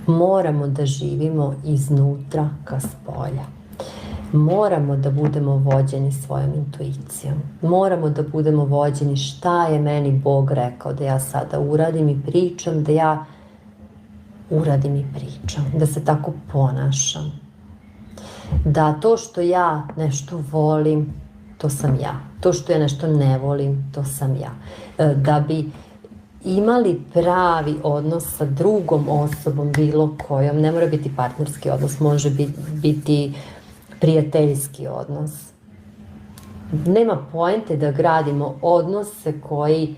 Moramo da živimo iznutra ka spolja. Moramo da budemo vođeni svojom intuicijom. Moramo da budemo vođeni šta je meni Bog rekao da ja sada uradim i pričam, da ja uradim i pričam, da se tako ponašam. Da to što ja nešto volim, to sam ja. To što ja nešto ne volim, to sam ja. Da bi imali pravi odnos sa drugom osobom, bilo kojom, ne mora biti partnerski odnos, može biti prijateljski odnos. Nema poente da gradimo odnose koji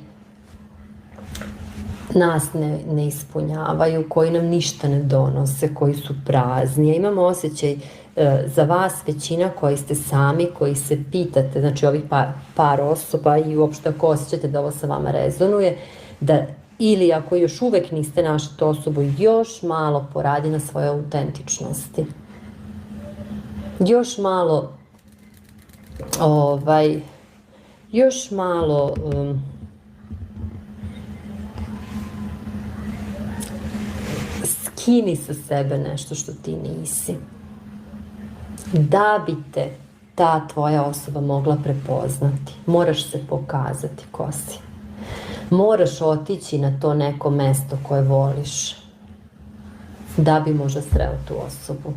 nas ne ispunjavaju, koji nam ništa ne donose, koji su prazni. Ja imam osjećaj za vas, većina koji ste sami, koji se pitate, znači ovih par osoba i uopšte ako osjećate da ovo sa vama rezonuje, da ili ako još uvek niste našli tu osobu, još malo poradi na svojoj autentičnosti. Još malo skini sa sebe nešto što ti nisi. Da bi te ta tvoja osoba mogla prepoznati, moraš se pokazati ko si. Moraš otići na to neko mesto koje voliš, da bi možda sreo tu osobu.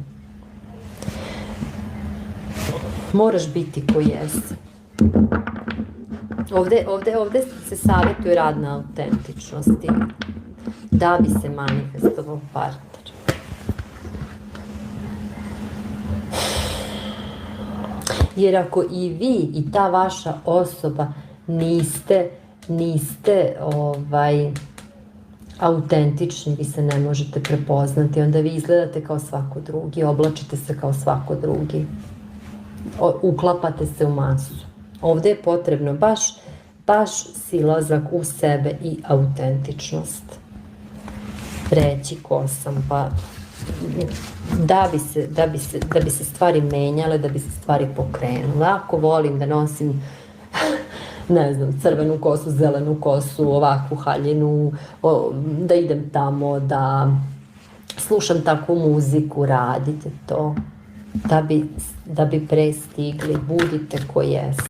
Moraš biti ko jesi. Ovde se savjetuje rad na autentičnosti, da bi se manifestovao partner. Jer ako i vi i ta vaša osoba niste autentični, vi se ne možete prepoznati, onda vi izgledate kao svako drugi, oblačite se kao svako drugi, uklapate se u masu. Ovde je potrebno baš silazak u sebe i autentičnost. Reći ko sam, pa da bi se stvari menjale, da bi se stvari pokrenule. Ako volim da nosim ne znam, crvenu kosu, zelenu kosu, ovakvu haljinu, da idem tamo, da slušam takvu muziku, radite to. Da bi prestigli, budite ko jeste.